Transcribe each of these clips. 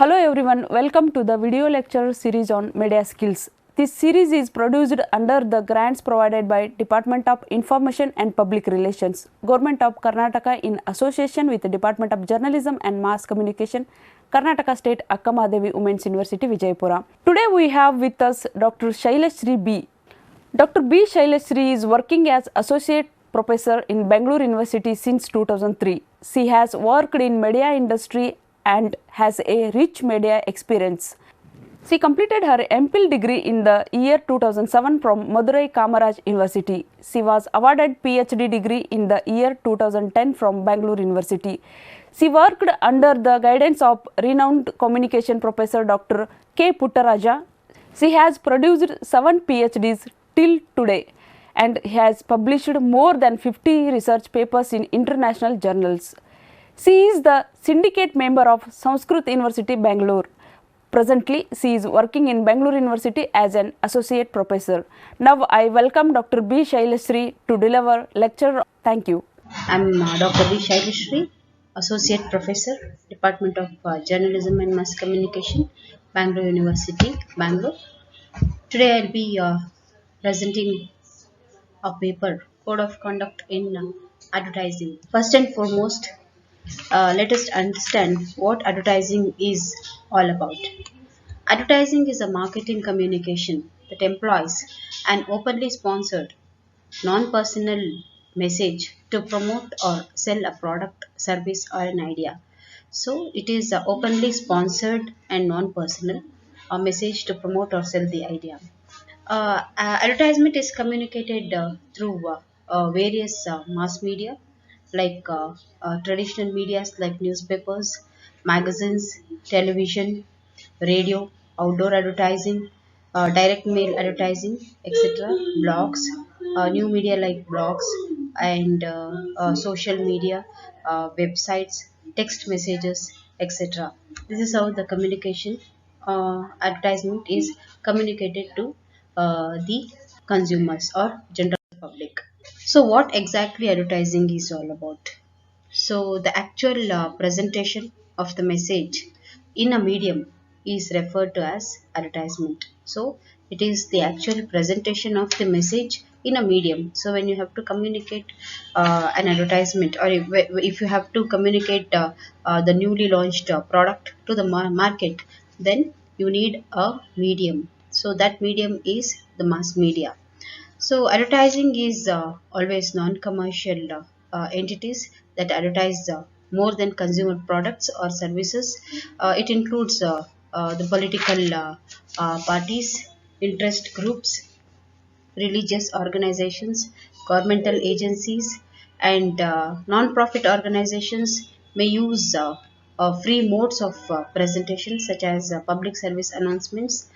Hello everyone, welcome to the video lecture series on media skills. This series is produced under the grants provided by Department of Information and Public Relations, Government of Karnataka in association with the Department of Journalism and Mass Communication, Karnataka State Akka Women's University, Vijayapura. Today we have with us Dr. Shailashree B. Dr. B. Shailashree is working as Associate Professor in Bangalore University since 2003. She has worked in media industry and has a rich media experience. She completed her MPhil degree in the year 2007 from Madurai Kamaraj University. She was awarded PhD degree in the year 2010 from Bangalore University. She worked under the guidance of renowned communication professor Dr. K. Puttaraja. She has produced 7 PhDs till today and has published more than 50 research papers in international journals. She is the syndicate member of Sanskrit University, Bangalore. Presently, she is working in Bangalore University as an associate professor. Now, I welcome Dr. B. Shailashree to deliver lecture. Thank you. I'm Dr. B. Shailashree, associate professor, Department of Journalism and Mass Communication, Bangalore University, Bangalore. Today, I'll be presenting a paper, Code of Conduct in Advertising. First and foremost, let us understand what advertising is all about. Advertising is a marketing communication that employs an openly sponsored, non-personal message to promote or sell a product, service, or an idea. So, it is openly sponsored and non-personal, a message to promote or sell the idea. Advertisement is communicated through various mass media like traditional medias like newspapers, magazines, television, radio, outdoor advertising, direct mail advertising, etc., blogs, new media like blogs, and social media, websites, text messages, etc. This is how the communication advertisement is communicated to the consumers or general public. So, what exactly advertising is all about? So, the actual presentation of the message in a medium is referred to as advertisement. So, it is the actual presentation of the message in a medium. So, when you have to communicate an advertisement, or if you have to communicate the newly launched product to the market, then you need a medium. So, that medium is the mass media. So, advertising is always non-commercial entities that advertise more than consumer products or services. It includes the political parties, interest groups, religious organizations, governmental agencies, and non-profit organizations may use free modes of presentation such as public service announcements,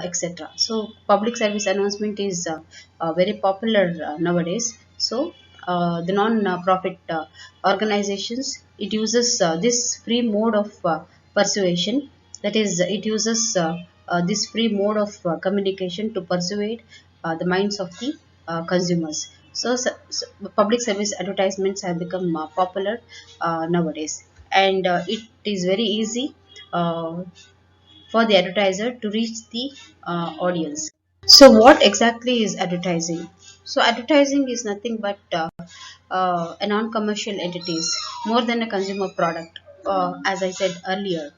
etc. So, public service announcement is very popular nowadays. So, the non-profit organizations, it uses this free mode of persuasion. That is, it uses this free mode of communication to persuade the minds of the consumers. So, public service advertisements have become popular nowadays, and it is very easy for the advertiser to reach the audience. So, what exactly is advertising? So, advertising is nothing but a non-commercial entities, more than a consumer product. As I said earlier,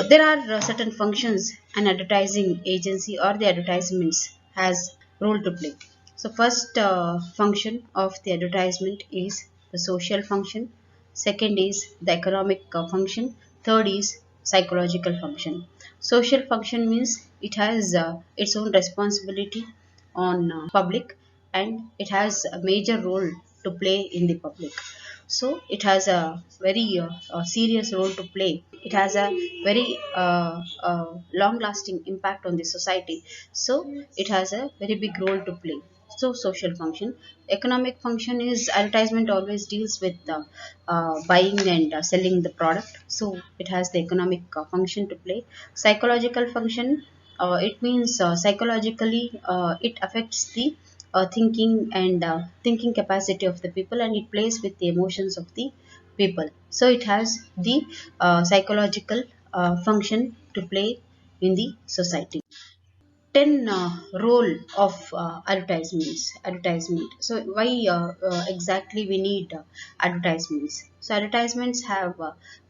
there are certain functions an advertising agency or the advertisements has role to play. So, first function of the advertisement is the social function. Second is the economic function. Third is psychological function. Social function means it has its own responsibility on public, and it has a major role to play in the public. So it has a very serious role to play. It has a very long lasting impact on the society. So it has a very big role to play. So, social function. Economic function is advertisement always deals with buying and selling the product. So it has the economic function to play. Psychological function, it means psychologically it affects the thinking and thinking capacity of the people, and it plays with the emotions of the people. So it has the psychological function to play in the society. 10 role of advertisement. So why exactly we need advertisements? So advertisements have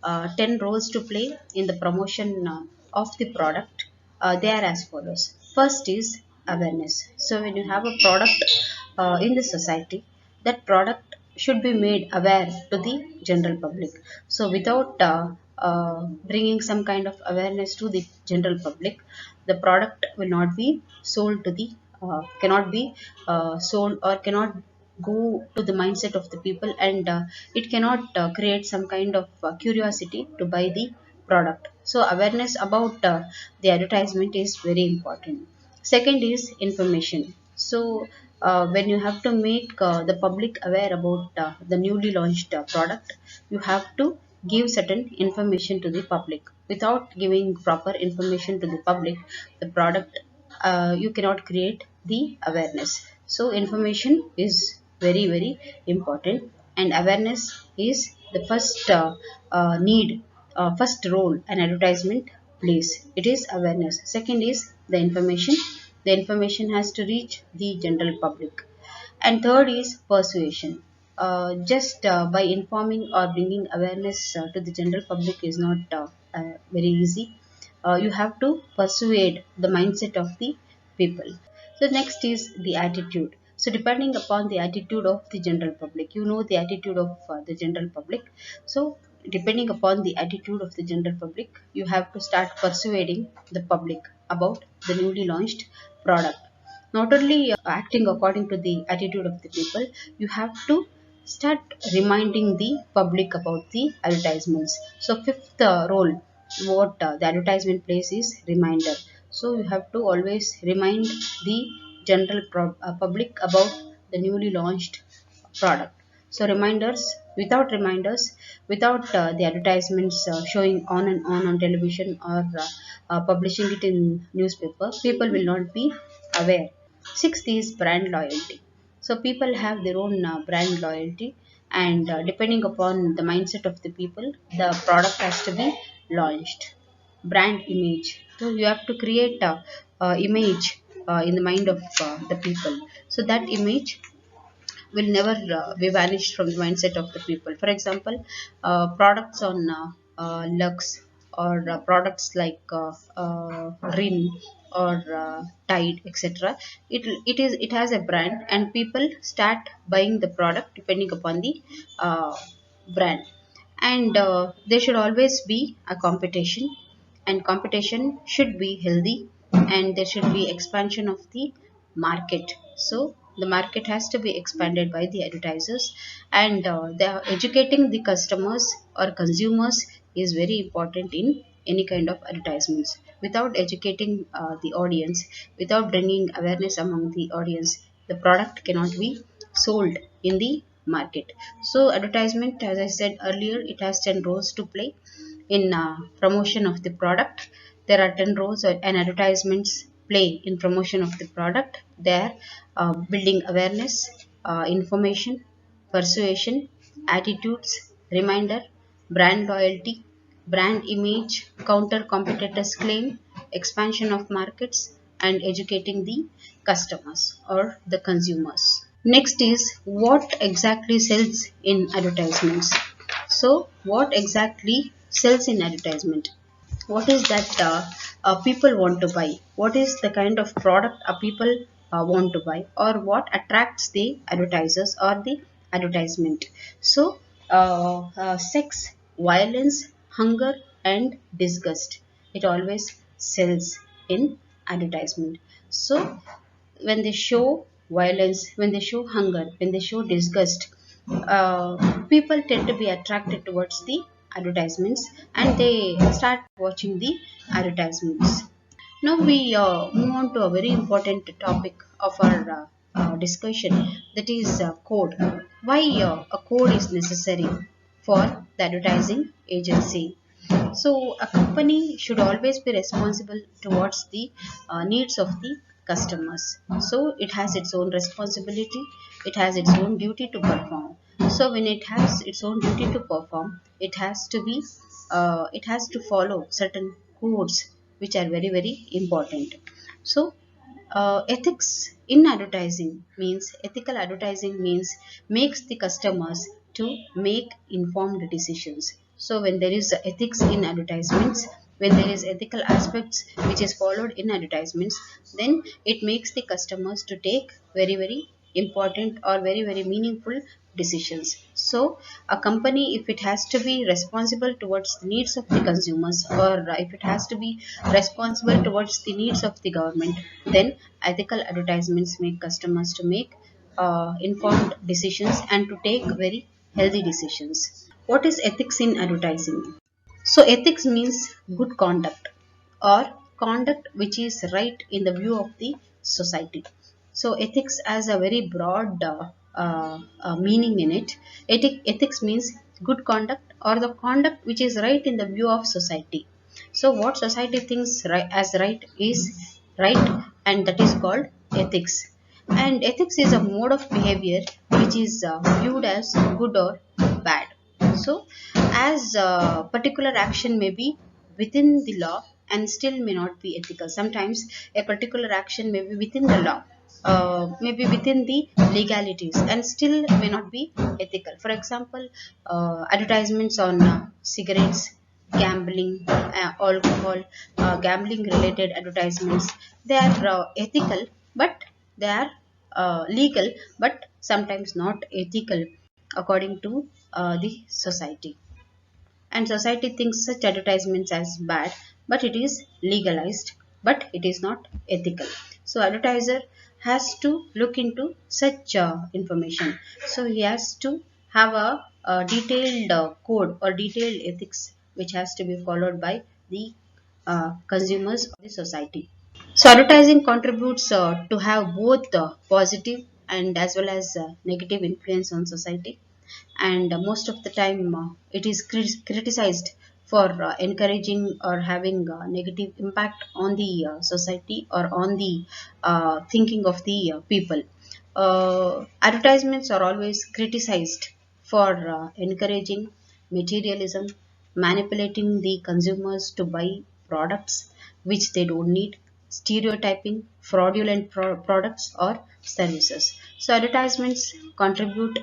10 roles to play in the promotion of the product. They are as follows. First is awareness. So when you have a product in the society, that product should be made aware to the general public. So without bringing some kind of awareness to the general public, the product will not be sold to the cannot be sold or cannot go to the mindset of the people, and it cannot create some kind of curiosity to buy the product. So awareness about the advertisement is very important. Second is information. So when you have to make the public aware about the newly launched product, you have to give certain information to the public. Without giving proper information to the public, the product you cannot create the awareness. So information is very important, and awareness is the first need, first role an advertisement plays. It is awareness. Second is the information. The information has to reach the general public. And third is persuasion. Just by informing or bringing awareness to the general public is not very easy. You have to persuade the mindset of the people. So next is the attitude. So depending upon the attitude of the general public, you know the attitude of the general public. So depending upon the attitude of the general public, you have to start persuading the public about the newly launched product. Not only acting according to the attitude of the people, you have to start reminding the public about the advertisements. So fifth role what the advertisement plays is reminder. So you have to always remind the general public about the newly launched product. So reminders, without the advertisements showing on and on television, or publishing it in newspaper, people will not be aware. Sixth is brand loyalty. So people have their own brand loyalty, and depending upon the mindset of the people, the product has to be launched. Brand image. So you have to create a image in the mind of the people. So that image will never be vanished from the mindset of the people. For example, products on Lux, or products like Rin or Tide, etc. It has a brand, and people start buying the product depending upon the brand. And there should always be a competition, and competition should be healthy, and there should be expansion of the market. So the market has to be expanded by the advertisers, and they are educating the customers or consumers is very important in any kind of advertisements. Without educating the audience, without bringing awareness among the audience, the product cannot be sold in the market. So advertisement, as I said earlier, it has 10 roles to play in promotion of the product. There are 10 roles and advertisements play in promotion of the product. They are building awareness, information, persuasion, attitudes, reminder, brand loyalty, brand image, counter competitors claim, expansion of markets, and educating the customers or the consumers. Next is what exactly sells in advertisements. So, what exactly sells in advertisement? What is that people want to buy? What is the kind of product people want to buy, or what attracts the advertisers or the advertisement? So, sex, violence, hunger, and disgust. It always sells in advertisement. So, when they show violence, when they show hunger, when they show disgust, people tend to be attracted towards the advertisements, and they start watching the advertisements. Now we move on to a very important topic of our discussion, that is code. Why a code is necessary for the advertising agency? So a company should always be responsible towards the needs of the customers. So it has its own responsibility, it has its own duty to perform. So when it has its own duty to perform, it has to follow certain codes which are very, very important. So, ethics in advertising means ethical advertising means makes the customers to make informed decisions. So when there is ethics in advertisements, when there is ethical aspects which is followed in advertisements, then it makes the customers to take very, very important or very, very meaningful decisions. So a company, if it has to be responsible towards the needs of the consumers, or if it has to be responsible towards the needs of the government, then ethical advertisements make customers to make informed decisions and to take very healthy decisions. What is ethics in advertising? So, ethics means good conduct or conduct which is right in the view of the society. So, ethics has a very broad meaning in it. Ethics means good conduct or the conduct which is right in the view of society. So, what society thinks right, as right is right, and that is called ethics. And ethics is a mode of behavior which is viewed as good or bad. So, as a particular action may be within the law and still may not be ethical. Sometimes a particular action may be within the law, maybe within the legalities, and still may not be ethical. For example, advertisements on cigarettes, gambling, alcohol, gambling related advertisements, they are ethical, but they are legal, but sometimes not ethical according to the society. And society thinks such advertisements as bad, but it is legalized, but it is not ethical. So advertiser has to look into such information. So he has to have a detailed code or detailed ethics which has to be followed by the consumers of the society. So advertising contributes to have both positive and as well as negative influence on society, and most of the time it is criticized for encouraging or having negative impact on the society or on the thinking of the people. Advertisements are always criticized for encouraging materialism, manipulating the consumers to buy products which they don't need, stereotyping, fraudulent products or services. So advertisements contribute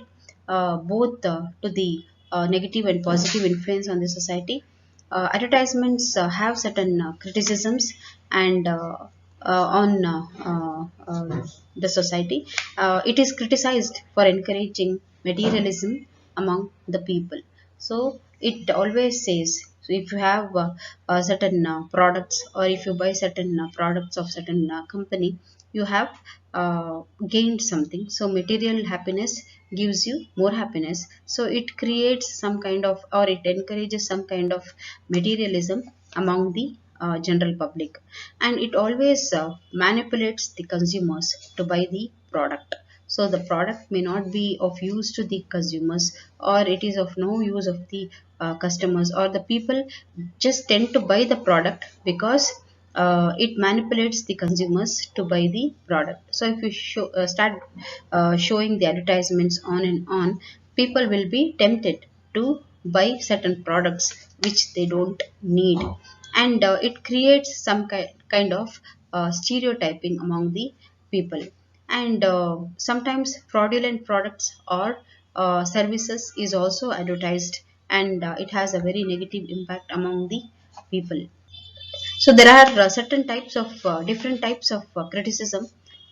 both to the negative and positive influence on the society. Advertisements have certain criticisms and on the society. It is criticized for encouraging materialism among the people. So it always says, so if you have certain products, or if you buy certain products of certain company, you have gained something. So material happiness gives you more happiness. So it creates some kind of, or it encourages some kind of materialism among the general public, and it always manipulates the consumers to buy the product. So the product may not be of use to the consumers, or it is of no use of the customers, or the people just tend to buy the product because it manipulates the consumers to buy the product. So if you start showing the advertisements on and on, people will be tempted to buy certain products which they don't need, and it creates some kind of stereotyping among the people. And sometimes fraudulent products or services is also advertised, and it has a very negative impact among the people. So there are certain types of different types of criticism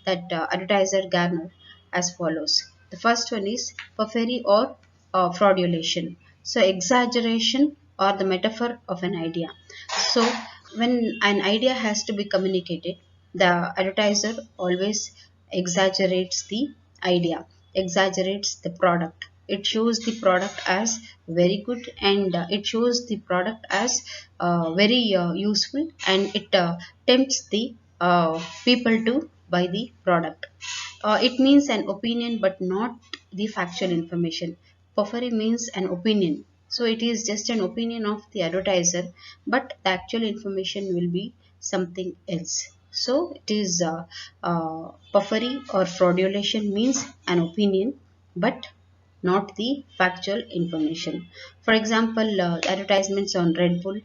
that advertiser garner as follows. The first one is puffery or fraudulation. So exaggeration or the metaphor of an idea. So when an idea has to be communicated, the advertiser always exaggerates the idea, exaggerates the product. It shows the product as very good, and it shows the product as very useful, and it tempts the people to buy the product. It means an opinion but not the factual information. Puffery means an opinion. So it is just an opinion of the advertiser, but the actual information will be something else. So it is puffery or fraudulation means an opinion but not the factual information. For example, advertisements on Red Bull,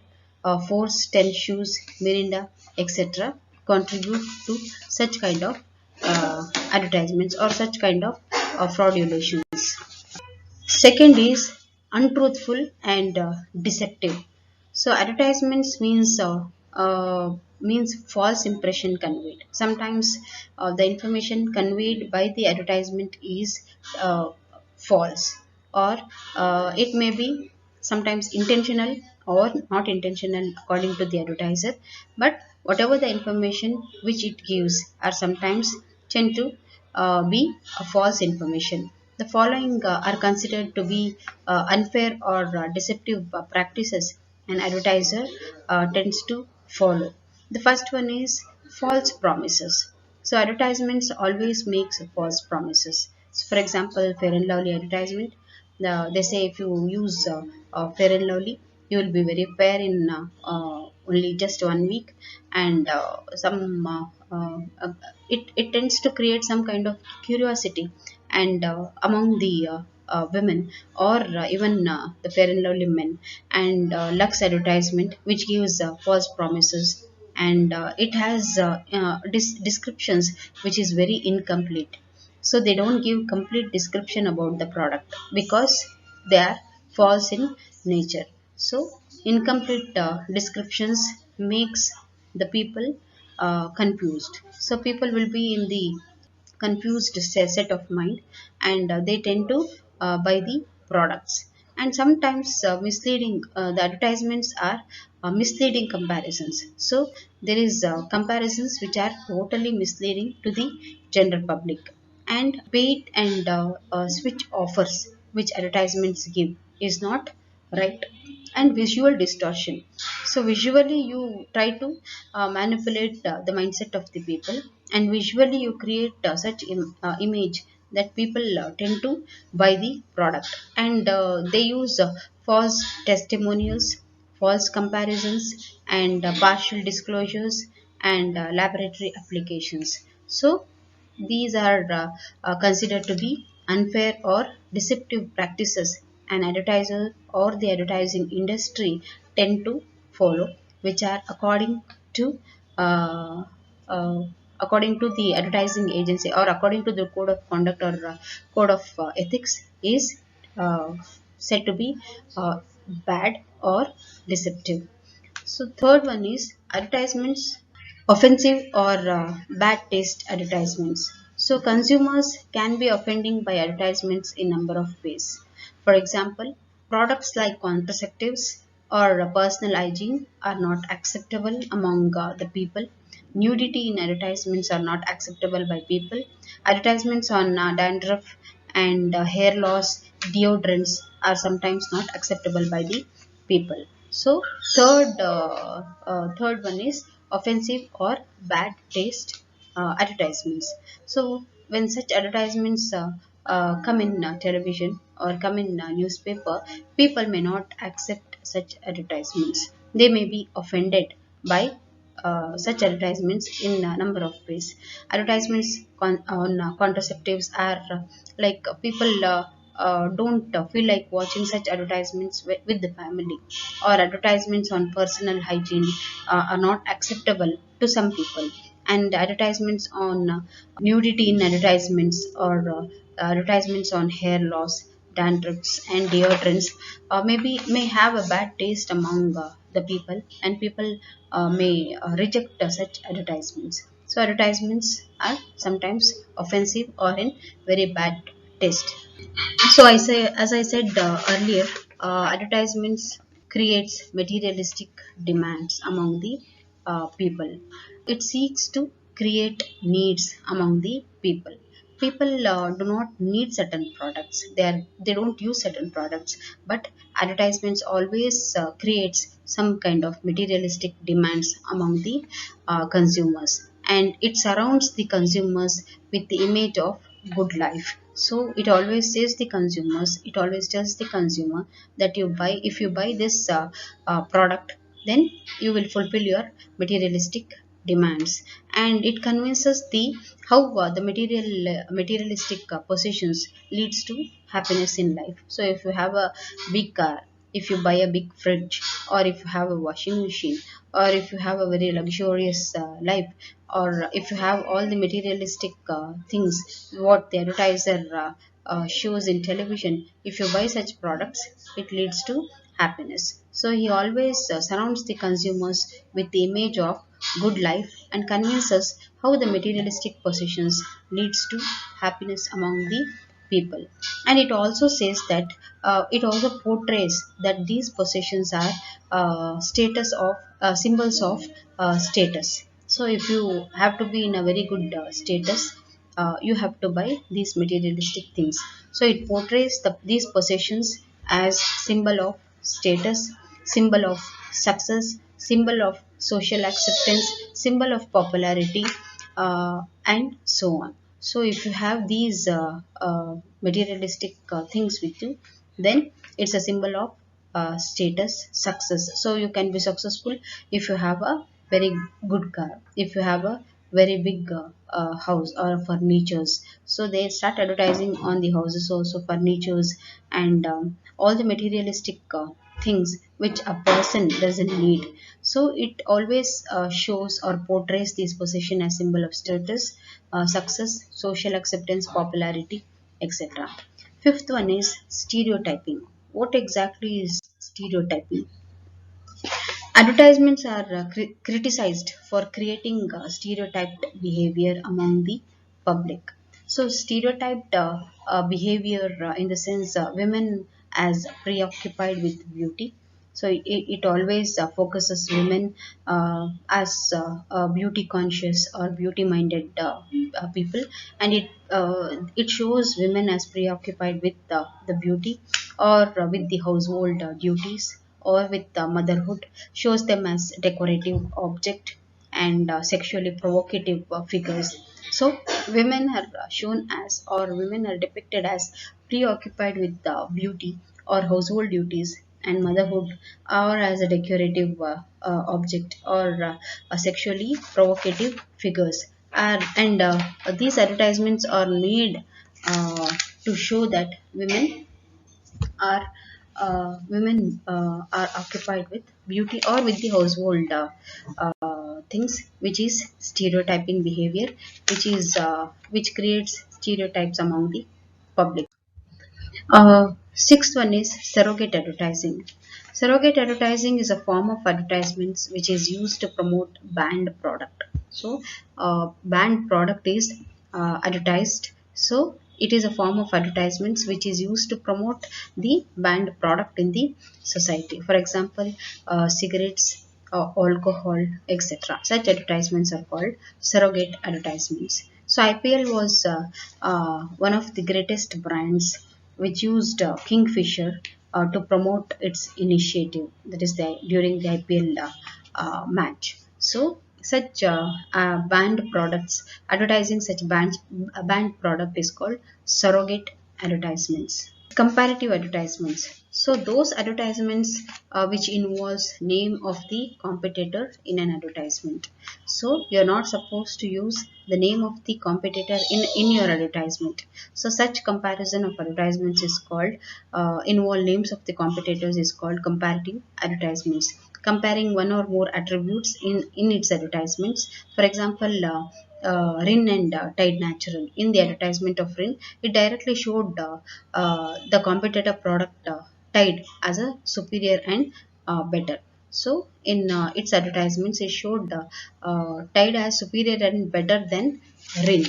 force, 10 shoes, Mirinda, etc. contribute to such kind of advertisements or such kind of fraudulations. Second is untruthful and deceptive. So advertisements means false impression conveyed. Sometimes the information conveyed by the advertisement is uh, false, or it may be sometimes intentional or not intentional according to the advertiser. But whatever the information which it gives are sometimes tend to be a false information. The following are considered to be unfair or deceptive practices an advertiser tends to follow. The first one is false promises. So advertisements always makes false promises. So for example, Fair and Lovely advertisement, they say if you use Fair and Lovely, you will be very fair in only just 1 week, and it tends to create some kind of curiosity and among the women or even the Fair and Lovely men, and Lux advertisement which gives false promises, and it has descriptions which is very incomplete. So they don't give complete description about the product because they are false in nature. So incomplete descriptions makes the people confused. So people will be in the confused set of mind, and they tend to buy the products. And sometimes misleading the advertisements are misleading comparisons. So there is comparisons which are totally misleading to the general public, and paid and switch offers which advertisements give is not right. And visual distortion. So visually you try to manipulate the mindset of the people, and visually you create such image that people tend to buy the product, and they use false testimonials, false comparisons, and partial disclosures, and laboratory applications. So these are considered to be unfair or deceptive practices an advertiser or the advertising industry tend to follow, which are uh, uh, according to the advertising agency, or according to the code of conduct, or code of ethics, is uh, said to be bad or deceptive. So third one is advertisements, offensive or bad taste advertisements. So consumers can be offending by advertisements in number of ways. For example, products like contraceptives or personal hygiene are not acceptable among the people. Nudity in advertisements are not acceptable by people. Advertisements on dandruff and hair loss, deodorants are sometimes not acceptable by the people. So third one is offensive or bad taste advertisements. So when such advertisements come in television or come in newspaper, people may not accept such advertisements. They may be offended by such advertisements in a number of ways. Advertisements on contraceptives are like people don't feel like watching such advertisements with the family, or advertisements on personal hygiene are not acceptable to some people, and advertisements on nudity in advertisements, or advertisements on hair loss, dandruffs, and deodorants maybe may have a bad taste among the people, and people may reject such advertisements. So advertisements are sometimes offensive or in very bad taste. So as I said earlier, advertisements creates materialistic demands among the people. It seeks to create needs among the people. People do not need certain products. They don't use certain products, but advertisements always creates some kind of materialistic demands among the consumers, and it surrounds the consumers with the image of good life. So it always says the consumers, it always tells the consumer that you buy, if you buy this product, then you will fulfill your materialistic demands, and it convinces the how the materialistic possessions leads to happiness in life. So if you have a big car, if you buy a big fridge, or if you have a washing machine, or if you have a very luxurious life, or if you have all the materialistic things what the advertiser shows in television, if you buy such products, it leads to happiness. So he always surrounds the consumers with the image of good life and convinces how the materialistic possessions leads to happiness among the people. And it also says that it also portrays that these possessions are status of symbols of status. So if you have to be in a very good status, you have to buy these materialistic things. So it portrays these possessions as symbol of status, symbol of success, symbol of social acceptance, symbol of popularity, and so on. So if you have these materialistic things with you, then it's a symbol of status, success. So you can be successful if you have a very good car, if you have a very big house or furnitures. So they start advertising on the houses also, furnitures, and all the materialistic things which a person doesn't need. So it always shows or portrays this possession as symbol of status, success, social acceptance, popularity, etc. Fifth one is stereotyping. What exactly is stereotyping? Advertisements are criticized for creating stereotyped behavior among the public. So, stereotyped behavior in the sense women as preoccupied with beauty. So, it always focuses women as beauty conscious or beauty minded people, and it shows women as preoccupied with the beauty or with the household duties or with motherhood, shows them as decorative object and sexually provocative figures. So women are shown as, or women are depicted as preoccupied with beauty or household duties and motherhood, or as a decorative object, or a sexually provocative figures. And these advertisements are made to show that are women are occupied with beauty or with the household things, which is stereotyping behavior, which creates stereotypes among the public. Sixth one is surrogate advertising. Surrogate advertising is a form of advertisements which is used to promote banned product. So, banned product is advertised. So, it is a form of advertisements which is used to promote the banned product in the society. For example, cigarettes, alcohol, etc. Such advertisements are called surrogate advertisements. So, IPL was one of the greatest brands which used Kingfisher to promote its initiative, that is during the IPL match. So such banned products, advertising such banned product is called surrogate advertisements. Comparative advertisements. So those advertisements which involves name of the competitor in an advertisement. So you're not supposed to use the name of the competitor in your advertisement. So such comparison of advertisements is called involve names of the competitors is called comparative advertisements. Comparing one or more attributes in its advertisements. For example, Rin and Tide Natural. In the advertisement of Rin, it directly showed the competitor product Tide as a superior and better. So, in its advertisements, it showed Tide as superior and better than Rin.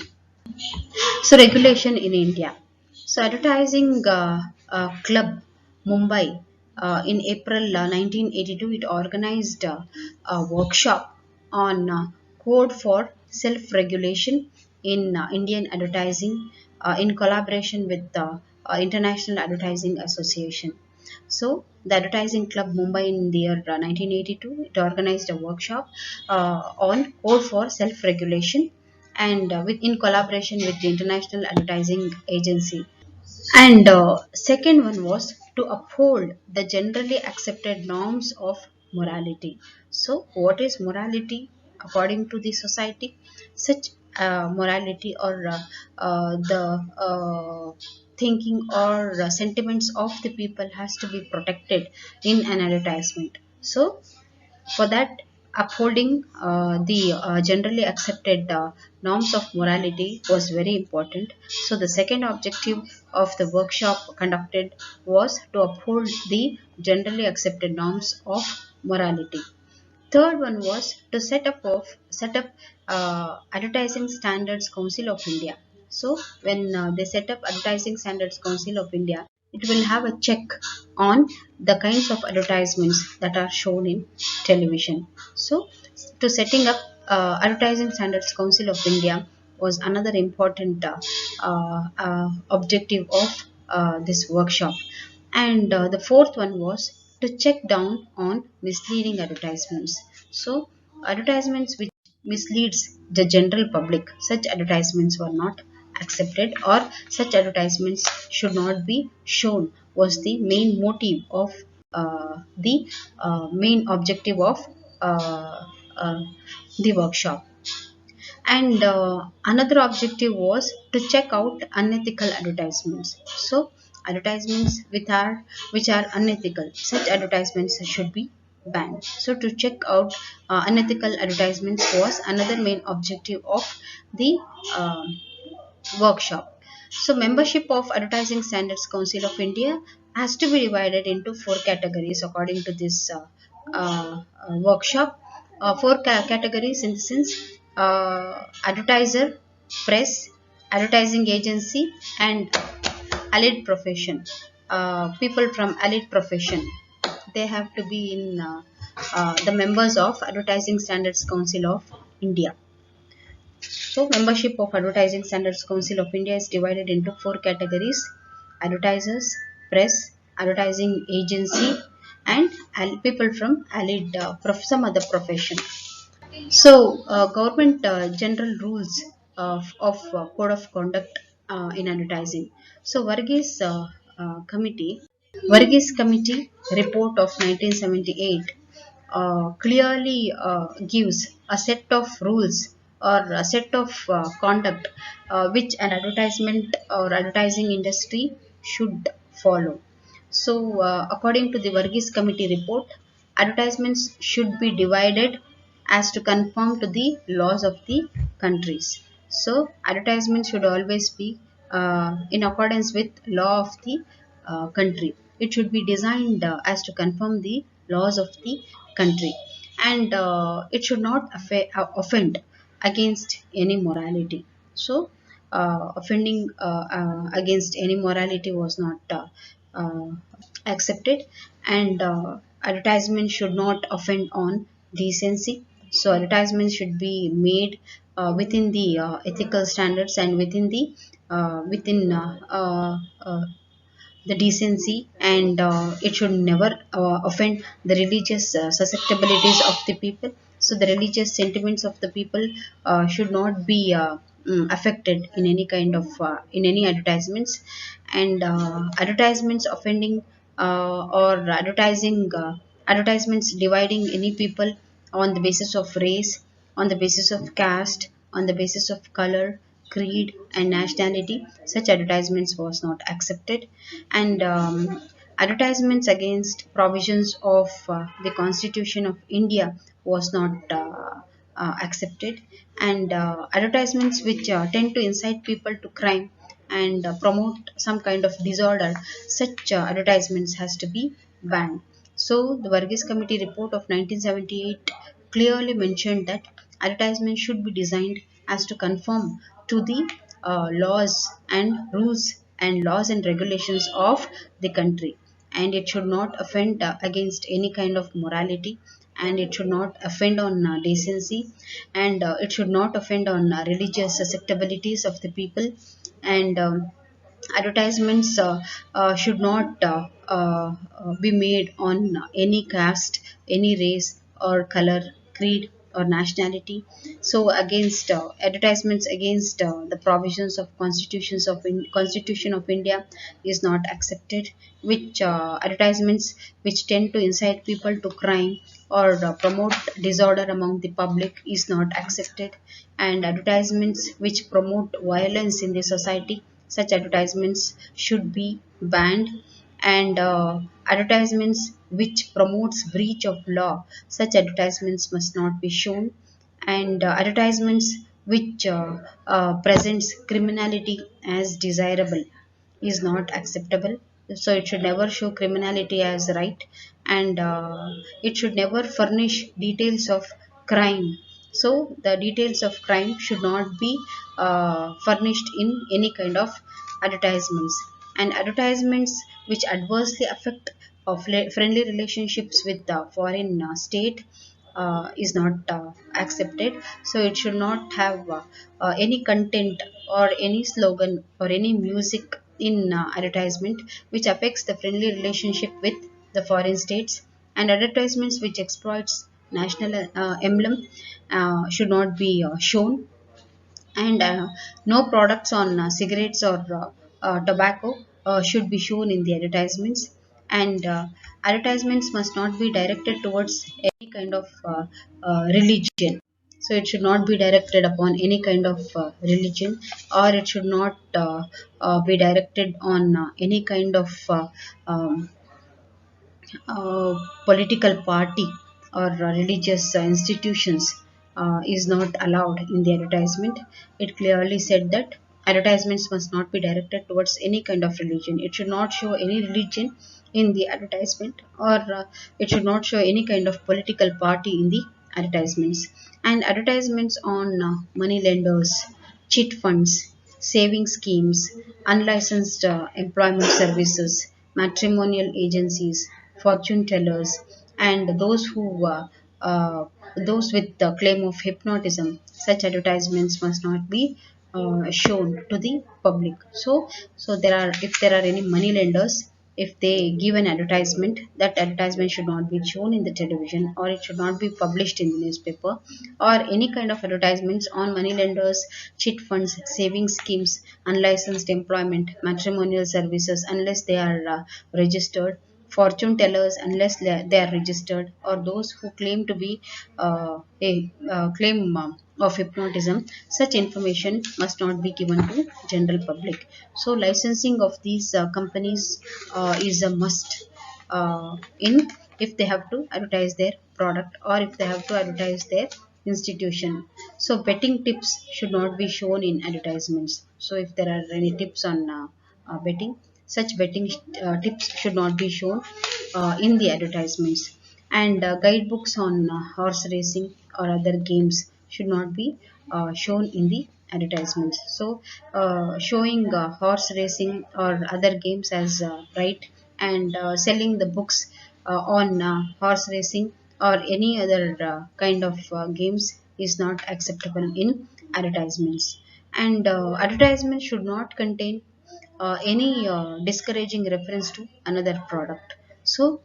So, regulation in India. So, advertising club Mumbai in April 1982, it organized a workshop on code for self-regulation in Indian advertising in collaboration with the International Advertising Association. So, the Advertising Club Mumbai in the year 1982, it organized a workshop on code for self-regulation and in collaboration with the International Advertising Agency. And second one was to uphold the generally accepted norms of morality. So, what is morality according to the society? Such morality or the thinking or sentiments of the people has to be protected in an advertisement. So for that, upholding the generally accepted norms of morality was very important. So the second objective of the workshop conducted was to uphold the generally accepted norms of morality. Third one was to set up Advertising Standards Council of India. So when they set up Advertising Standards Council of India, it will have a check on the kinds of advertisements that are shown in television. So to setting up Advertising Standards Council of India was another important objective of this workshop. And the fourth one was to check down on misleading advertisements. So advertisements which misleads the general public, such advertisements were not accepted, or such advertisements should not be shown, was the main motive of the main objective of uh, uh, the workshop. And another objective was to check out unethical advertisements. So advertisements which are unethical, such advertisements should be banned. So to check out unethical advertisements was another main objective of the workshop. So membership of Advertising Standards Council of India has to be divided into four categories according to this workshop. Four categories in the sense: advertiser, press, advertising agency, and allied profession. People from allied profession, they have to be in the members of Advertising Standards Council of India. So, membership of Advertising Standards Council of India is divided into four categories: advertisers, press, advertising agency, and people from allied some other profession. So, government general rules of code of conduct in advertising. So, Verghese Committee report of 1978 clearly gives a set of rules or a set of conduct which an advertisement or advertising industry should follow. So, according to the Verghese Committee report, advertisements should be divided as to conform to the laws of the countries. So, advertisements should always be in accordance with law of the country. It should be designed as to conform the laws of the country, and it should not offend against any morality. So, offending against any morality was not uh, accepted, and advertisement should not offend on decency. So advertisements should be made within the ethical standards and within the decency, and it should never offend the religious susceptibilities of the people. So the religious sentiments of the people should not be affected in any kind of in any advertisements. And advertisements offending or advertisements dividing any people on the basis of race, on the basis of caste, on the basis of color, creed, and nationality, such advertisements was not accepted. And advertisements against provisions of the Constitution of India was not accepted. And advertisements which tend to incite people to crime and promote some kind of disorder, such advertisements has to be banned. So the Verghese Committee report of 1978 clearly mentioned that advertisements should be designed as to conform to the laws and regulations of the country, and it should not offend against any kind of morality, and it should not offend on decency, and it should not offend on religious susceptibilities of the people. And advertisements should not be made on any caste, any race or color, creed or nationality. So against advertisements against the provisions of Constitution of India is not accepted, which advertisements which tend to incite people to crime or promote disorder among the public is not accepted. And advertisements which promote violence in the society, such advertisements should be banned. and advertisements which promotes breach of law, such advertisements must not be shown, and advertisements which presents criminality as desirable is not acceptable. So it should never show criminality as right, and it should never furnish details of crime. So the details of crime should not be furnished in any kind of advertisements, and advertisements which adversely affect friendly relationships with the foreign state is not accepted. So it should not have any content or any slogan or any music in advertisement which affects the friendly relationship with the foreign states, and advertisements which exploits national emblem should not be shown, and no products on cigarettes or tobacco should be shown in the advertisements, and advertisements must not be directed towards any kind of religion. So it should not be directed upon any kind of religion, or it should not be directed on any kind of uh, political party or religious institutions is not allowed in the advertisement. It clearly said that advertisements must not be directed towards any kind of religion. It should not show any religion in the advertisement, or it should not show any kind of political party in the advertisements. And advertisements on money lenders, cheat funds, saving schemes, unlicensed employment services, matrimonial agencies, fortune tellers, and uh, those with the claim of hypnotism. Such advertisements must not be shown to the public. So there are, if there are any money lenders, if they give an advertisement, that advertisement should not be shown in the television, or it should not be published in the newspaper, or any kind of advertisements on money lenders, cheat funds, saving schemes, unlicensed employment, matrimonial services, unless they are registered, fortune tellers unless they are registered, or those who claim to be a claim of hypnotism. Such information must not be given to general public. So licensing of these companies is a must in, if they have to advertise their product, or if they have to advertise their institution. So betting tips should not be shown in advertisements. So if there are any tips on betting, such betting tips should not be shown in the advertisements. And guidebooks on horse racing or other games should not be shown in the advertisements. So showing horse racing or other games as right, and selling the books on horse racing or any other kind of games is not acceptable in advertisements. And advertisements should not contain any discouraging reference to another product. So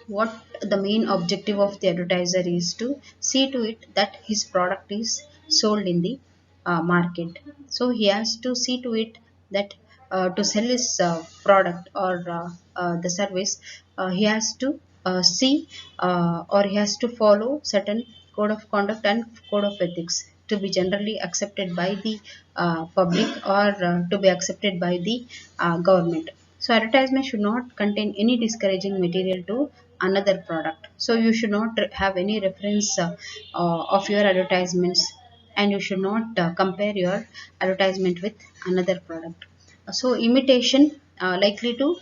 what the main objective of the advertiser is to see to it that his product is sold in the market. So he has to see to it that to sell his product or the service, he has to see or he has to follow certain code of conduct and code of ethics to be generally accepted by the public, or to be accepted by the government. So advertisement should not contain any discouraging material to another product. So you should not have any reference of your advertisements, and you should not compare your advertisement with another product. So imitation likely to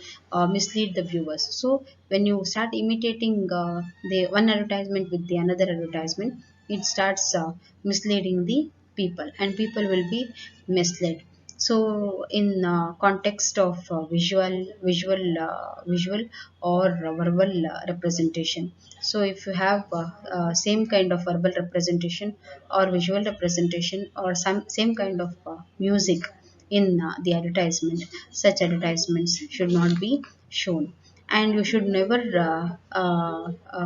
mislead the viewers. So when you start imitating the one advertisement with the another advertisement, it starts misleading the people, and people will be misled. So in context of visual or verbal representation. So if you have same kind of verbal representation or visual representation, or some same kind of music in the advertisement, such advertisements should not be shown. And you should never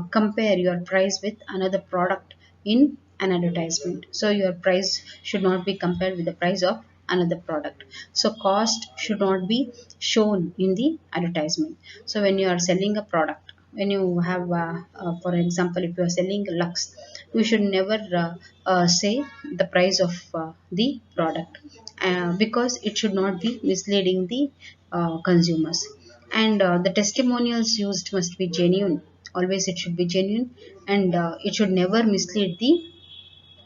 compare your price with another product in an advertisement. So your price should not be compared with the price of another product. So cost should not be shown in the advertisement. So when you are selling a product, when you have for example, if you are selling lux, you should never say the price of the product, because it should not be misleading the consumers. and the testimonials used must be genuine. Always it should be genuine, and it should never mislead the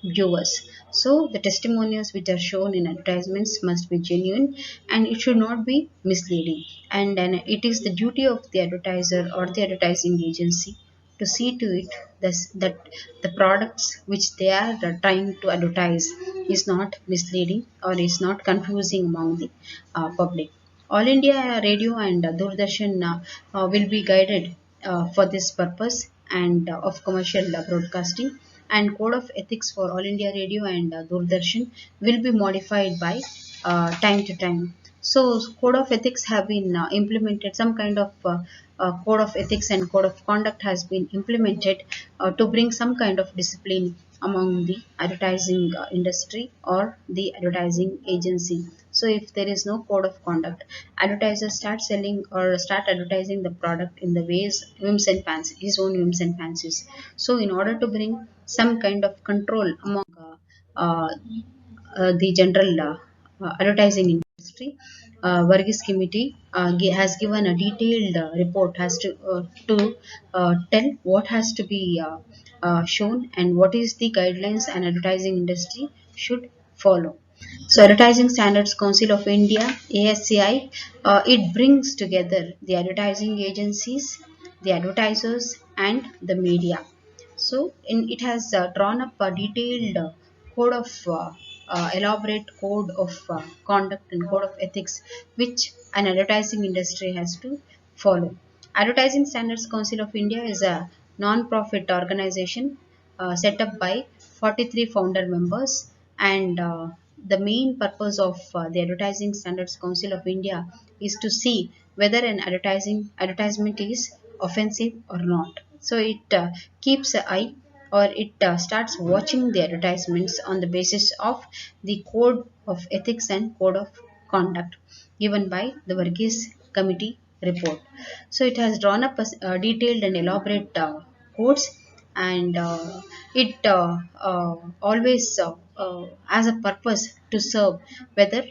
viewers. So the testimonials which are shown in advertisements must be genuine, and it should not be misleading. And it is the duty of the advertiser or the advertising agency to see to it that the products which they are trying to advertise is not misleading or is not confusing among the public. All India Radio and Doordarshan will be guided for this purpose and of commercial broadcasting, and code of ethics for All India Radio and Doordarshan will be modified by time to time. So code of ethics have been implemented. Some kind of code of ethics and code of conduct has been implemented to bring some kind of discipline among the advertising industry or the advertising agency. So if there is no code of conduct, advertisers start selling or start advertising the product in the ways whims and fancies, his own whims and fancies. So in order to bring some kind of control among uh, the general advertising industry, Verghese Committee has given a detailed report has to tell what has to be shown and what is the guidelines an advertising industry should follow. So, Advertising Standards Council of India (ASCI) it brings together the advertising agencies, the advertisers, and the media. So, it has drawn up a detailed code of elaborate code of conduct and code of ethics which an advertising industry has to follow. Advertising Standards Council of India is a non-profit organization set up by 43 founder members, and the main purpose of the Advertising Standards Council of India is to see whether an advertisement is offensive or not. So it keeps an eye, or it starts watching the advertisements on the basis of the code of ethics and code of conduct given by the Verghese Committee report. So it has drawn up a detailed and elaborate codes, and it always has a purpose to serve whether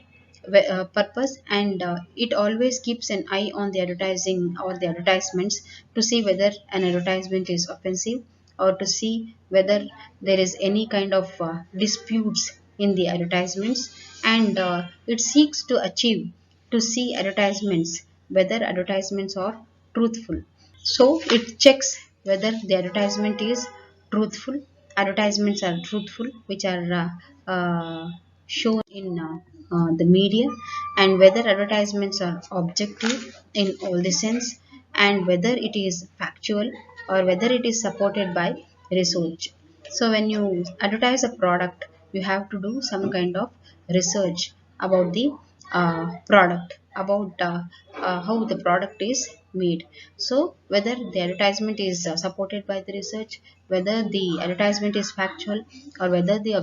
purpose, and it always keeps an eye on the advertising or the advertisements to see whether an advertisement is offensive, or to see whether there is any kind of disputes in the advertisements, and it seeks to achieve to see advertisements whether advertisements are truthful. So it checks whether the advertisement is truthful. Advertisements are truthful, which are shown in the media, and whether advertisements are objective in all the sense, and whether it is factual or whether it is supported by research. So when you advertise a product, you have to do some kind of research about the product, about how the product is made. So whether the advertisement is supported by the research, whether the advertisement is factual, or whether the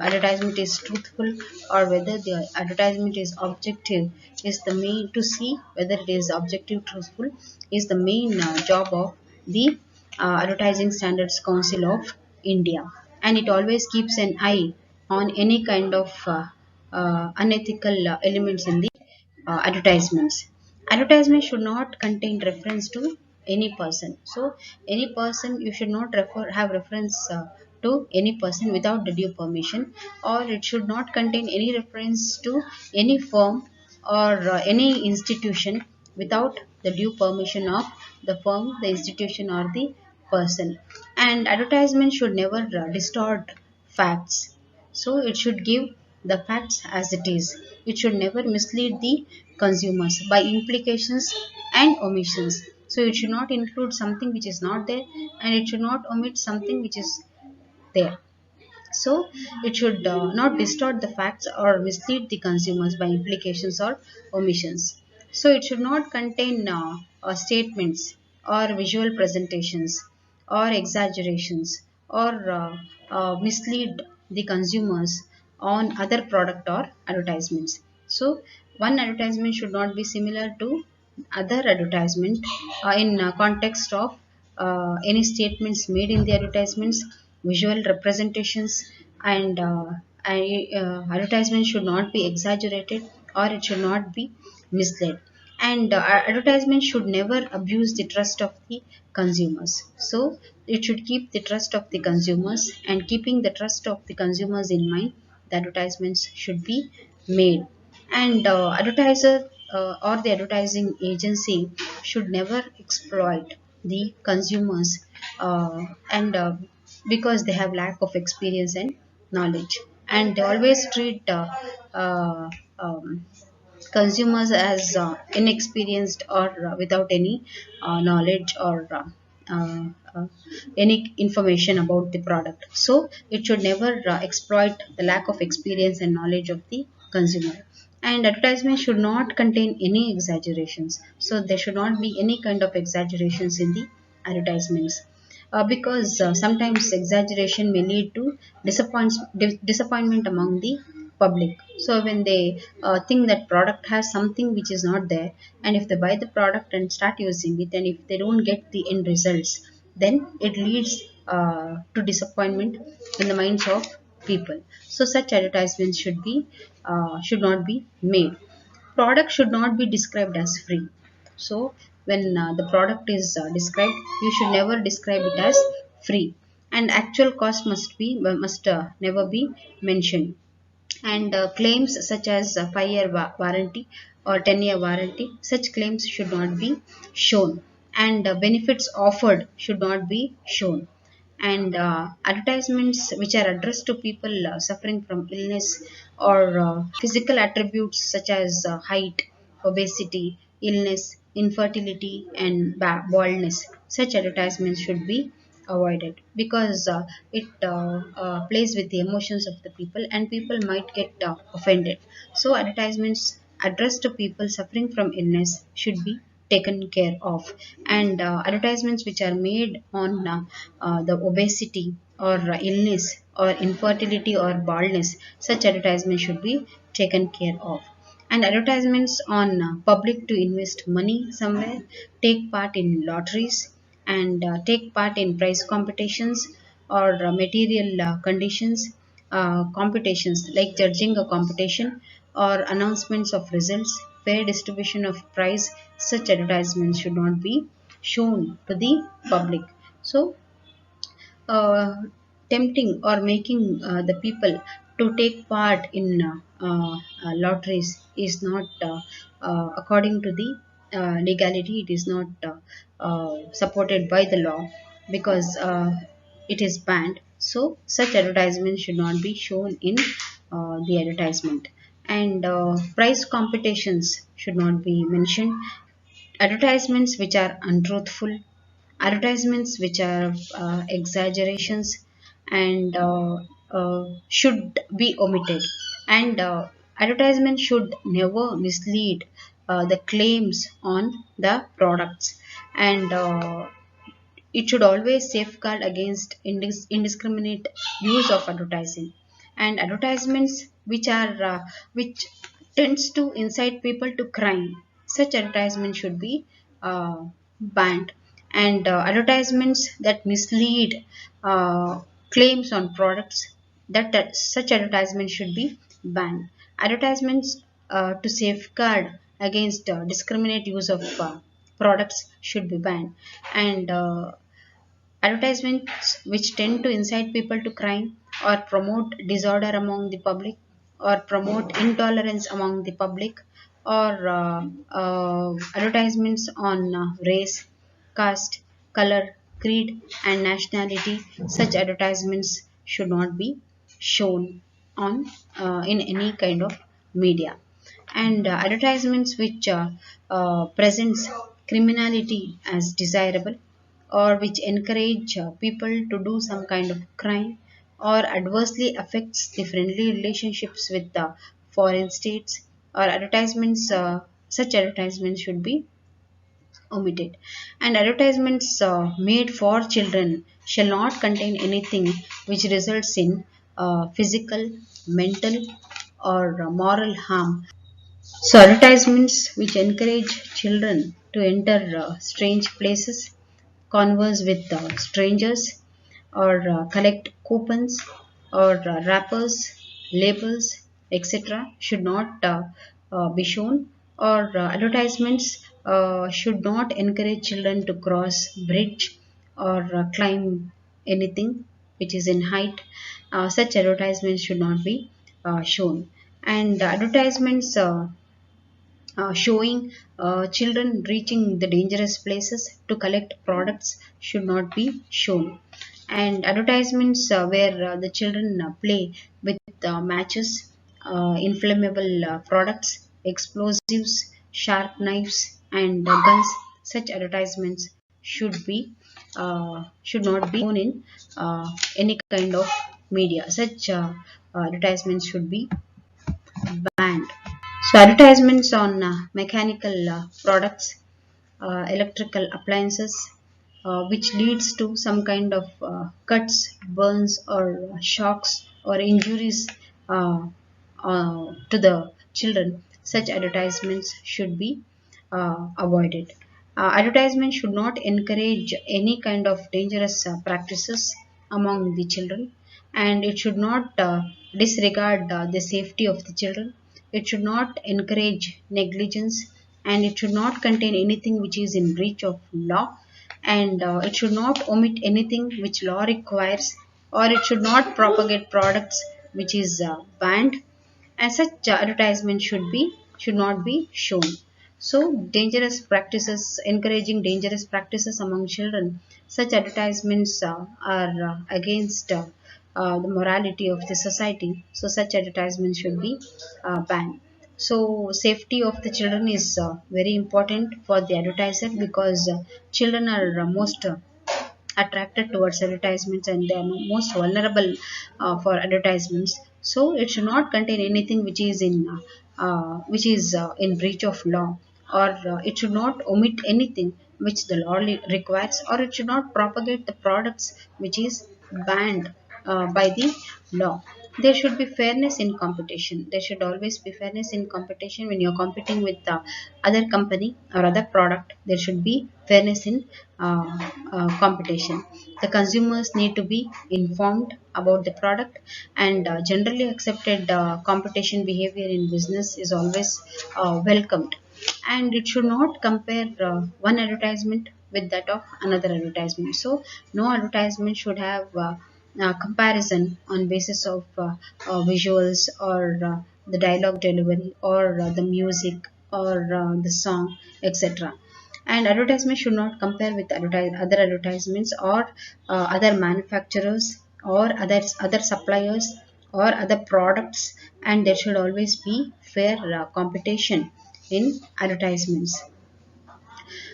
advertisement is truthful, or whether the advertisement is objective, is the main to see whether it is objective truthful is the main job of the Advertising Standards Council of India, and it always keeps an eye on any kind of unethical elements in the advertisements. Advertisement should not contain reference to any person. So any person you should not have reference to any person without the due permission, or it should not contain any reference to any firm or any institution without the due permission of the firm, the institution, or the person. And advertisement should never distort facts, so it should give the facts as it is. It should never mislead the consumers by implications and omissions. So it should not include something which is not there, and it should not omit something which is there. So it should not distort the facts or mislead the consumers by implications or omissions. So it should not contain statements or visual presentations or exaggerations, or mislead the consumers on other product or advertisements. So one advertisement should not be similar to other advertisement in context of any statements made in the advertisements, visual representations, and advertisement should not be exaggerated, or it should not be misled. And advertisement should never abuse the trust of the consumers. So it should keep the trust of the consumers, and keeping the trust of the consumers in mind, the advertisements should be made. And advertiser or the advertising agency should never exploit the consumers, and because they have lack of experience and knowledge, and they always treat uh, um, consumers as inexperienced or without any knowledge or uh, uh, any information about the product. So it should never exploit the lack of experience and knowledge of the consumer. And advertisement should not contain any exaggerations. So there should not be any kind of exaggerations in the advertisements, because sometimes exaggeration may lead to disappointment among the public. So when they think that product has something which is not there, and if they buy the product and start using it, and if they don't get the end results, then it leads to disappointment in the minds of people. So such advertisements should not be made. Product should not be described as free. So when the product is described, you should never describe it as free, and actual cost must never be mentioned. And claims such as 5-year warranty or 10-year warranty, such claims should not be shown, and benefits offered should not be shown. And advertisements which are addressed to people suffering from illness or physical attributes such as height, obesity, illness, infertility, and baldness, such advertisements should be avoided, because it plays with the emotions of the people, and people might get offended. So advertisements addressed to people suffering from illness should be taken care of. And advertisements which are made on the obesity or illness or infertility or baldness, such advertisements should be taken care of. And advertisements on public to invest money somewhere, take part in lotteries, and take part in prize competitions or material conditions competitions, like judging a competition or announcements of results, fair distribution of prize, such advertisements should not be shown to the public. So uh, tempting or making the people to take part in lotteries is not according to the legality. It is not supported by the law, because it is banned. So such advertisements should not be shown in the advertisement. And price competitions should not be mentioned. Advertisements which are untruthful, advertisements which are exaggerations, and should be omitted. And advertisement should never mislead the claims on the products. And it should always safeguard against indiscriminate use of advertising. And advertisements which tends to incite people to crime, such advertisements should be uh, banned. And advertisements that mislead claims on products, that such advertisements should be banned. Advertisements to safeguard against discriminate use of products should be banned. And advertisements which tend to incite people to crime or promote disorder among the public, or promote intolerance among the public, or advertisements on race, caste, color, creed, and nationality, such advertisements should not be shown on in any kind of media. And advertisements which presents criminality as desirable, or which encourage people to do some kind of crime, or adversely affects the friendly relationships with the foreign states, or advertisements, such advertisements should be omitted. And advertisements made for children shall not contain anything which results in physical, mental, or moral harm. So advertisements which encourage children to enter strange places, converse with strangers, or collect coupons, or wrappers, labels, etc., should not be shown or advertisements should not encourage children to cross bridge or climb anything which is in height. Such advertisements should not be shown. And advertisements showing children reaching the dangerous places to collect products should not be shown. And advertisements where the children play with matches, inflammable products, explosives, sharp knives, and guns, such advertisements should not be shown in any kind of media. Such advertisements should be banned. So advertisements on mechanical products, electrical appliances, which leads to some kind of cuts, burns, or shocks or injuries to the children. Such advertisements should be avoided. Advertisements should not encourage any kind of dangerous practices among the children, and it should not disregard the safety of the children. It should not encourage negligence, and it should not contain anything which is in breach of law, and it should not omit anything which law requires, or it should not propagate products which is banned, and such advertisement should not be shown. So dangerous practices, encouraging dangerous practices among children, such advertisements are against the morality of the society. So such advertisements should be banned. So safety of the children is very important for the advertiser, because children are most attracted towards advertisements, and they are most vulnerable for advertisements. So it should not contain anything which is in breach of law, or it should not omit anything which the law requires, or it should not propagate the products which is banned by the law. There should be fairness in competition. There should always be fairness in competition. When you're competing with other company or other product, there should be fairness in competition. The consumers need to be informed about the product, and generally accepted competition behavior in business is always welcomed. And it should not compare one advertisement with that of another advertisement. So no advertisement should have comparison on basis of visuals, or the dialogue delivery, or the music, or the song, etc. And advertisement should not compare with other advertisements, or other manufacturers, or other suppliers, or other products. And there should always be fair competition in advertisements.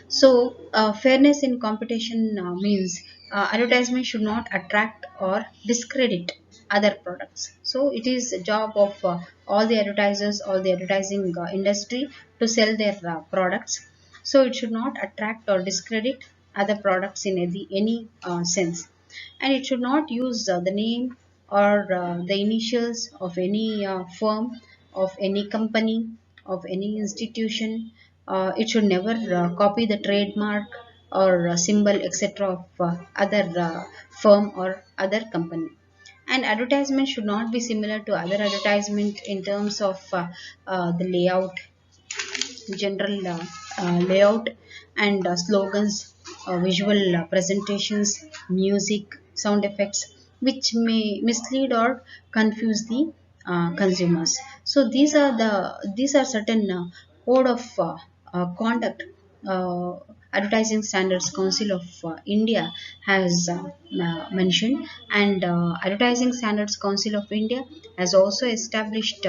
So, fairness in competition means advertisement should not attract or discredit other products. So, it is a job of all the advertisers, all the advertising industry, to sell their products. So, it should not attract or discredit other products in any sense, and it should not use the name or the initials of any firm, of any company, of any institution. It should never copy the trademark or symbol, etc., of other firm or other company. And advertisement should not be similar to other advertisement in terms of the layout, general layout, and slogans, visual presentations, music, sound effects, which may mislead or confuse the consumers. So these are certain code of conduct. Uh, Advertising Standards Council of India has mentioned, and Advertising Standards Council of India has also established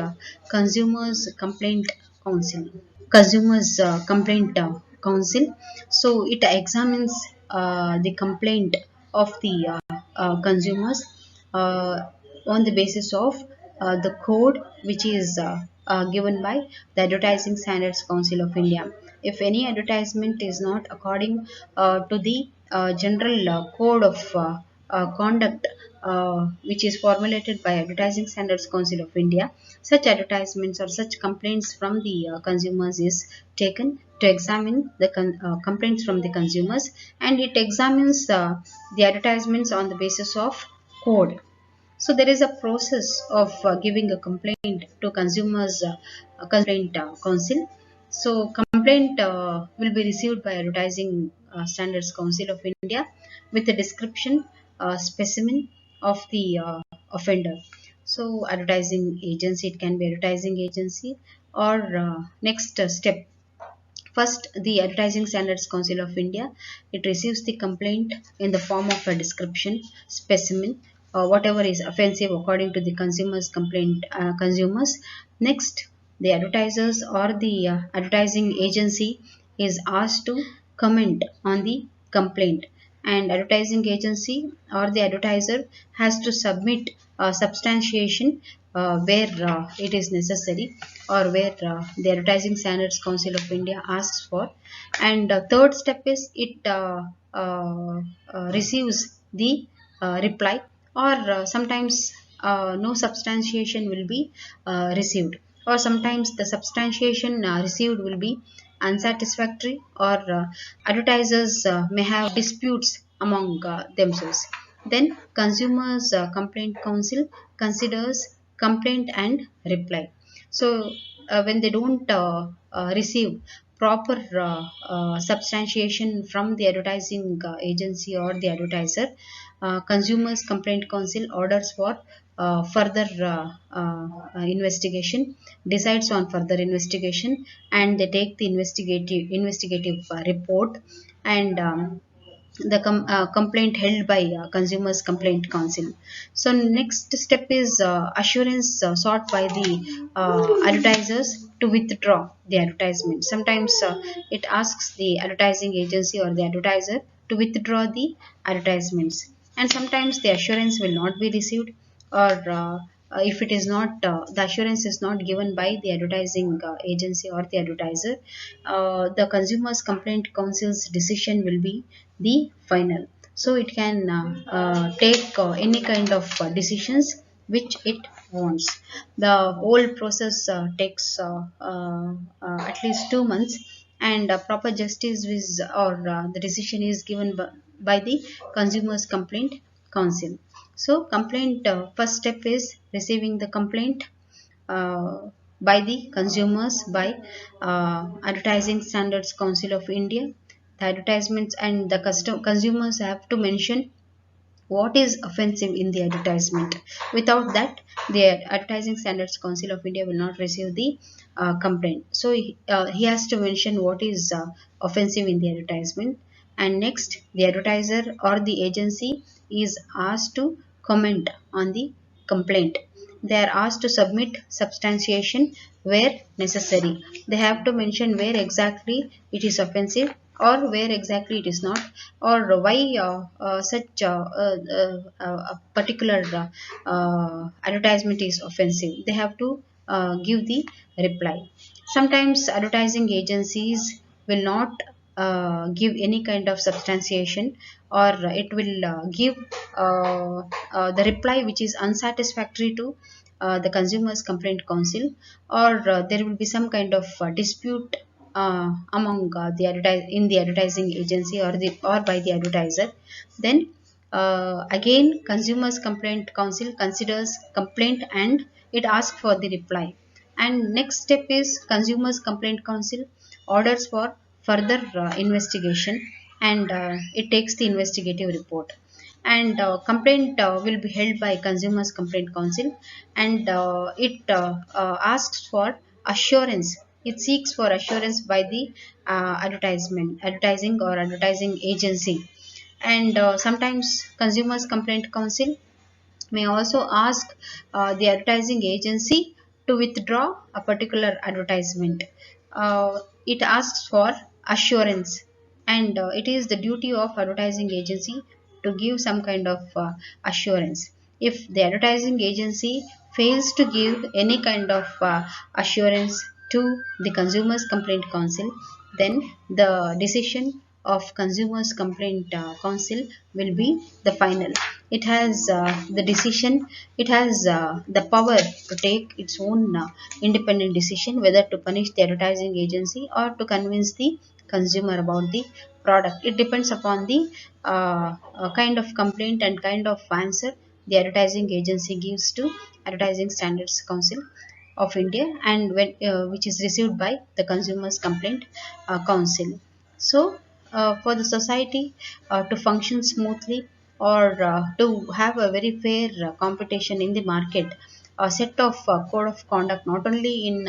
Consumers Complaint Council. Consumers Complaint Council. So it examines the complaint of the consumers uh, on the basis of the code which is given by the Advertising Standards Council of India. If any advertisement is not according to the general code of conduct which is formulated by Advertising Standards Council of India, such advertisements or such complaints from the consumers is taken to examine the complaints from the consumers, and it examines the advertisements on the basis of code. So there is a process of giving a complaint to consumers complaint council. So complaint will be received by Advertising Standards Council of India with a description, specimen of the offender. So advertising agency, it can be advertising agency, or next step. First, the Advertising Standards Council of India, it receives the complaint in the form of a description, specimen, whatever is offensive according to the consumers complaint consumers. Next, the advertisers or the advertising agency is asked to comment on the complaint, and advertising agency or the advertiser has to submit substantiation where it is necessary, or where the Advertising Standards Council of India asks for. And third step is it receives the reply, or sometimes no substantiation will be received, or sometimes the substantiation received will be unsatisfactory, or advertisers may have disputes among themselves. Then consumers complaint council considers complaint and reply. So when they don't receive proper substantiation from the advertising agency or the advertiser, consumers complaint council orders for further investigation, decides on further investigation, and they take the investigative report, and the complaint held by consumers complaint council. So next step is assurance sought by the advertisers to withdraw the advertisement. Sometimes it asks the advertising agency or the advertiser to withdraw the advertisements, and sometimes the assurance will not be received, or if it is not the assurance is not given by the advertising agency or the advertiser, the consumers complaint council's decision will be the final. So it can take any kind of decisions which it wants. The whole process takes at least 2 months, and proper justice is, or the decision is given by the consumers complaint council. So complaint, first step is receiving the complaint uh, by the consumers by Advertising Standards Council of India. The advertisements and the consumers have to mention what is offensive in the advertisement. Without that, the Advertising Standards Council of India will not receive the complaint. So he has to mention what is offensive in the advertisement, and next the advertiser or the agency is asked to comment on the complaint. They are asked to submit substantiation where necessary. They have to mention where exactly it is offensive, or where exactly it is not, or why such a particular advertisement is offensive. They have to give the reply. Sometimes advertising agencies will not give any kind of substantiation, or it will give the reply which is unsatisfactory to the consumers complaint council, or there will be some kind of dispute among in the advertising agency, or by the advertiser. Then again consumers complaint council considers complaint and it asks for the reply. And next step is consumers complaint council orders for further investigation, and it takes the investigative report. And complaint will be held by consumers complaint council, and it asks for assurance. It seeks for assurance by the advertising or advertising agency. And sometimes consumers complaint council may also ask the advertising agency to withdraw a particular advertisement. It asks for assurance, and it is the duty of advertising agency to give some kind of assurance. If the advertising agency fails to give any kind of assurance to the consumers complaint council, then the decision of consumers complaint council will be the final. It has the decision, it has the power to take its own independent decision whether to punish the advertising agency or to convince the consumer about the product. It depends upon the kind of complaint and kind of answer the advertising agency gives to Advertising Standards Council. of India, and which is received by the Consumers Complaint Council. So, for the society to function smoothly, or to have a very fair competition in the market, a set of code of conduct not only in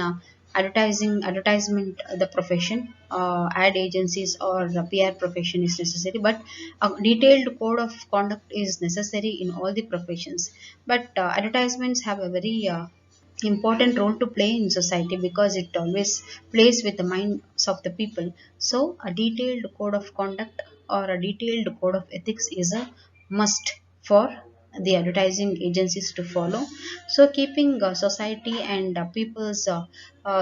advertisement the profession, ad agencies or the PR profession is necessary, but a detailed code of conduct is necessary in all the professions. But advertisements have a very important role to play in society, because it always plays with the minds of the people. So a detailed code of conduct or a detailed code of ethics is a must for the advertising agencies to follow. So keeping society and people's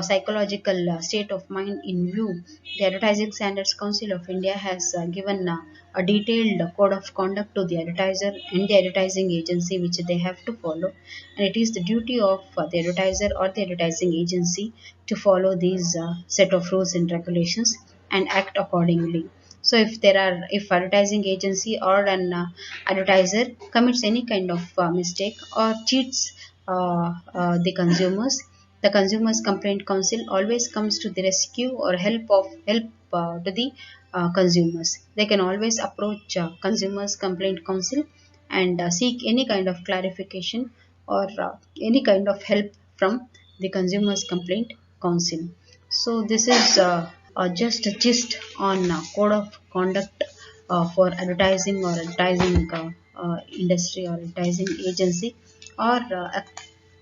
psychological state of mind in view, the Advertising Standards Council of India has given a detailed code of conduct to the advertiser and the advertising agency, which they have to follow. And it is the duty of the advertiser or the advertising agency to follow these set of rules and regulations and act accordingly. So if advertising agency or an advertiser commits any kind of mistake or cheats the consumers, the Consumers Complaint Council always comes to the rescue or help to the consumers. They can always approach Consumers Complaint Council and seek any kind of clarification or any kind of help from the Consumers Complaint Council. So this is just a gist on code of conduct for advertising or advertising industry or advertising agency, or a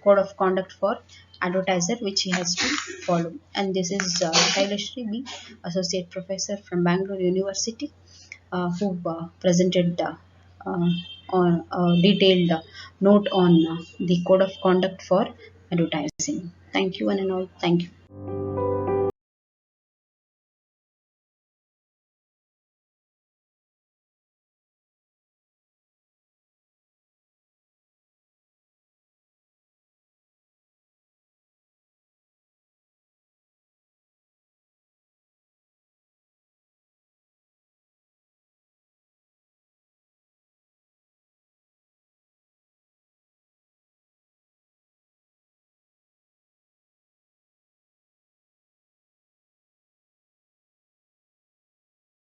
code of conduct for advertiser which he has to follow. And this is Shailashree B, Associate Professor from Bangalore University, who presented uh, on a detailed note on the code of conduct for advertising. Thank you, one and all. Thank you.